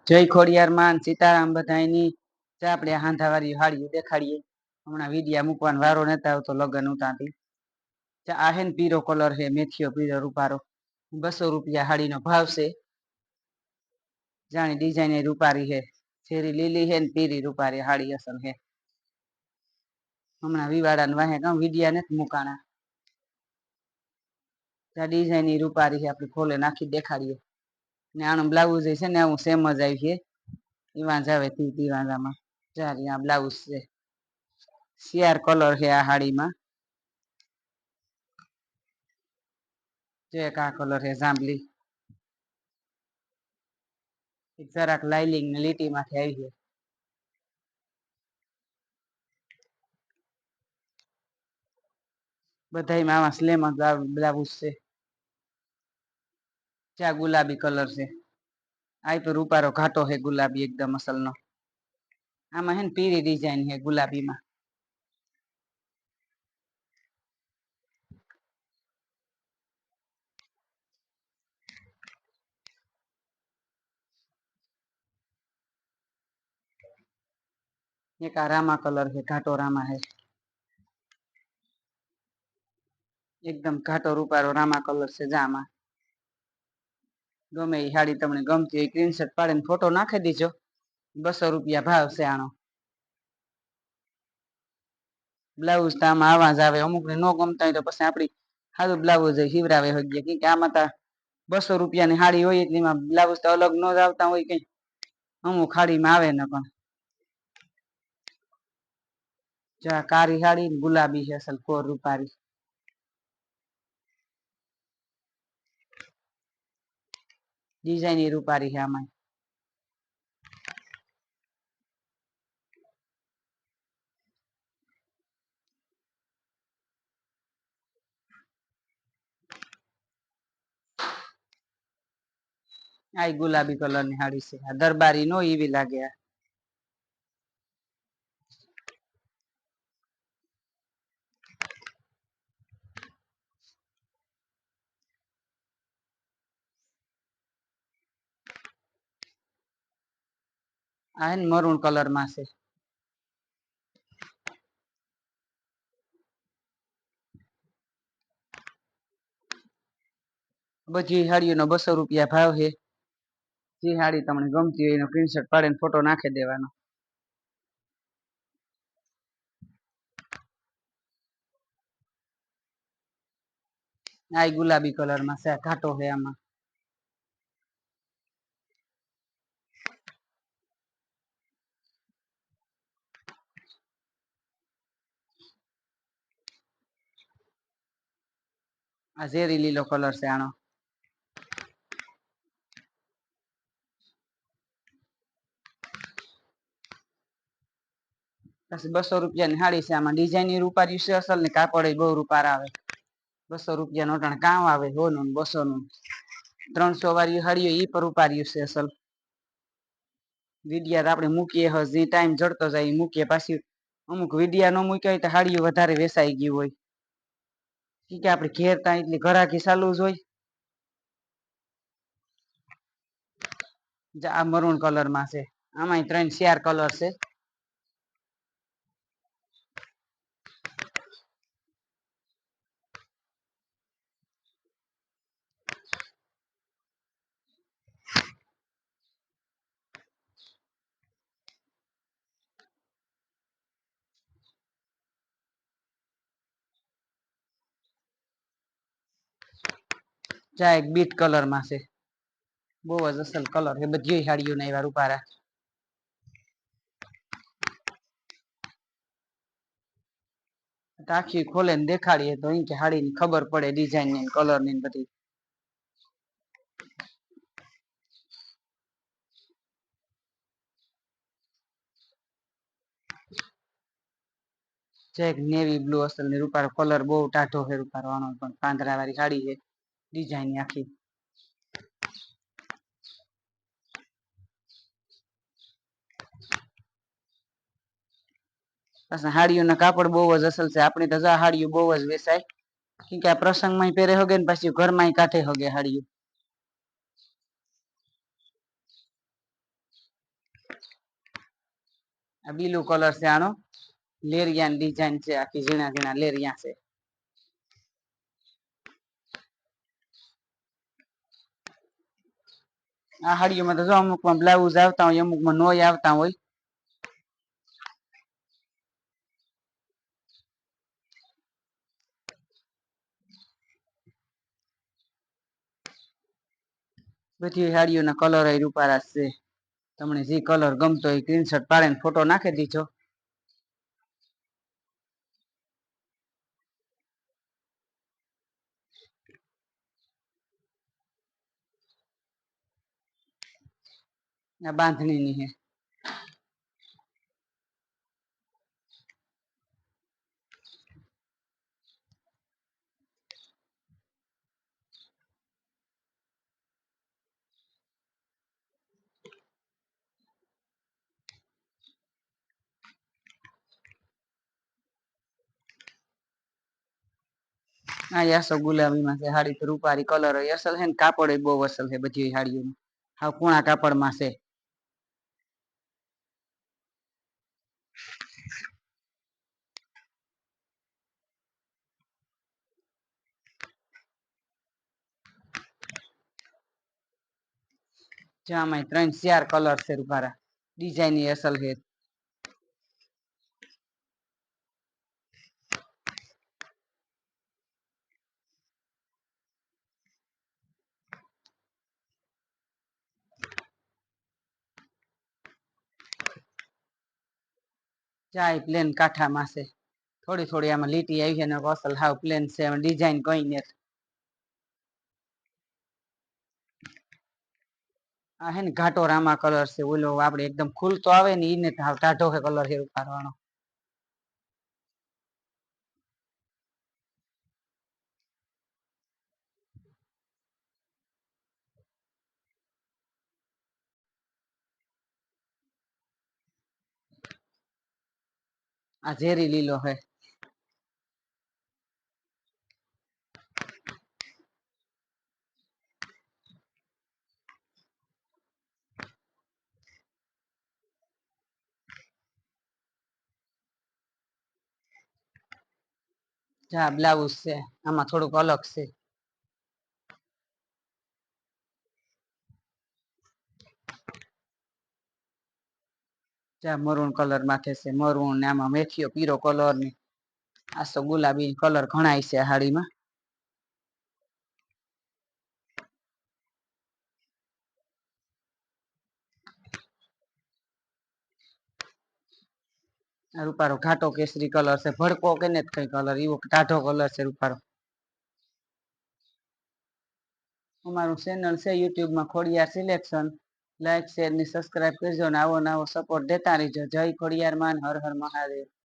જય ખોડિયાર માં સીતારામ બધાની આપણે હાંધાવાળી હાડીઓ દેખાડીએ. હમણાં વિડિયા મૂકવાનો વારો નતા આવતો લગન ઉતાથી. આ હે ને પીરો કલર છે, મેથીઓ પીરો રૂપારો. 200 રૂપિયા હાડીનો ભાવ છે. જાણી ડિઝાઇન રૂપારી છે, શેરી લીલી છે ને પીરી રૂપારી હાડી અસલ છે. હમણાં વિવાડા વાહે કામ વિડિયા નથી મુકાણા. ડિઝાઇન રૂપારી છે, આપણે ખોલે નાખી દેખાડીએ. ને આનું બ્લાઉઝ છે ને હું સેમ જ આવી છે. ઈવાં જ આવે તી વાંધામાં ચાર બ્લાઉઝ છે. શિયાર કલર છે આ હાડીમાં. ચેક આ કલર છે જાંબલી. જરાક લાઈલિંગ ને લીટી માંથી આવી છે. બધામાં આવા સ્લેમ બ્લાઉઝ છે. ચા ગુલાબી કલર છે. આ તો રૂપારો ઘાટો છે ગુલાબી એકદમ અસલ નો. આમાં હે ને પીરી ડિઝાઇન છે ગુલાબીમાં. એક આ રામા કલર છે, ઘાટો રામા છે. એકદમ ઘાટો રૂપારો રામા કલર છે જામાં. ગમે એ હાડી તમને ગમતી હોય સ્ક્રીનશોટ પાડીને ફોટો નાખી દીજો. 200 રૂપિયા ભાવ છે આનો. બ્લાઉઝ તો આમાં આવા જ આવે, અમુક ને ન ગમતા હોય તો પછી આપડી સારું બ્લાઉઝ સીવરાવે હોય કે આમાં તો 200 રૂપિયાની હાડી હોય એટલે એમાં બ્લાઉઝ તો અલગ ન જ આવતા હોય કઈ. અમુક હાડીમાં આવે ને પણ. કારી હાડી ગુલાબી છે અસલ કોર રૂપારી. ડિઝાઇન રૂપારી છે આમાં. આ ગુલાબી કલર ની હાડી છે, આ દરબારી નો એવી લાગે. આ હે ને મરૂન કલર માં છે. બધી હાડીઓનો 200 રૂપિયા ભાવ છે. જે હાડી તમને ગમતી હોય એનો સ્ક્રીનશોટ પાડીને ફોટો નાખી દેવાનો. આ ગુલાબી કલર માં છે, ઘાટો છે આમાં. આ ઝેરી લીલો કલર છે આનો. પછી 200 રૂપિયાની હાડી છે, આમાં ડિઝાઇન રૂપારી છે અસલ ને કાપડ બહુ રૂપાર આવે. 200 રૂપિયા નો કામ આવે, 100 નું 200 નું. 300 વાળી હાડીઓ ઈ પર રૂપાર્યું છે અસલ. વિડિયા આપણે મૂકીએ હજી ટાઈમ જડતો જાય મૂકીએ પાછી. અમુક વિડિયા ન મૂક્યા હોય તો હાડીઓ વધારે વેસાઈ ગયું હોય. કે આપડે ઘેર તા એટલી ઘરાકી ચાલુ જ હોય. આ મરૂન કલર માં છે, આમાં 3-4 કલર છે. ચા એક બીટ કલર માં છે. બહુ જ અસલ કલર છે, બધી હાડીઓ ના એવા રૂપારા. આખી ખોલે ને દેખાડીએ તો અહી કે હાડી ની ખબર પડે ડિઝાઇન ની કલર ની બધી. ચેક નેવી બ્લુ અસલ ની રૂપારો કલર બહુ ટાઢો છે, રૂપારો પણ પાંદરા વાળી સાડી છે. ડિઝાઇન આખી. હાડીઓના કાપડ બહુ જ અસલ છે, આપણી તો હાડીઓ બહુ જ વેસાય. કે આ પ્રસંગમાં પહેરે હગે ને પછી ઘરમાં કાઢે હગે હાડીઓ. આ બીલુ કલર છે, આનો લેરિયા ડિઝાઇન છે, આખી ઝીણા ઝીણા લેરિયા છે. આ હાડીઓમાં તો જો અમુકમાં બ્લાઉઝ આવતા હોય, અમુકમાં નોય આવતા હોય. બધી હાડીઓના કલર રૂપારા છે. તમને જે કલર ગમતો હોય સ્ક્રીનશોટ પાડીને ફોટો નાખી દીજો. આ બાંધણીની હે. આ યાસો ગુલાબીમાં છે, હાડી તો રૂપારી કલર હોય અસલ છે ને, કાપડ બહુ અસલ છે બધી હાડીઓનું. હા, કુણા કાપડમાં છે. જામાં 3-4 કલર છે રૂપારા. ડિઝાઇન અસલ છે. ચાય પ્લેન કાંઠામાં છે. થોડી થોડી આમાં લીટી આવી છે ને અસલ હાવ પ્લેન છે, ડિઝાઇન કઈ નથી. આ હે ને ઘાટો રામા કલર છે, ઓલો આપડે એકદમ ખુલતો આવે ને ઈ ને ટાઢો કલર છે રૂપારવાનો. આ ઝેરી લીલો હે. જા બ્લાઉઝ છે, આમાં થોડુંક અલગ છે. મરૂન કલર માથે છે, મરૂન ને આમાં મેથીયો પીરો કલર ને આસો ગુલાબી કલર ઘણાય છે હાડીમાં. રૂપારો ઘાટો કેસરી કલર છે, ભડકો કે ને કઈ કલર એવો ટાઢો કલર છે રૂપારો. અમારું ચેનલ છે યુટ્યુબમાં ખોડિયાર સિલેક્શન. લાઈક શેર ને સબસ્ક્રાઈબ કરજો ને આવો નવો સપોર્ટ દેતા રહીજો. જય ખોડિયાર માન, હર હર મહાદેવ.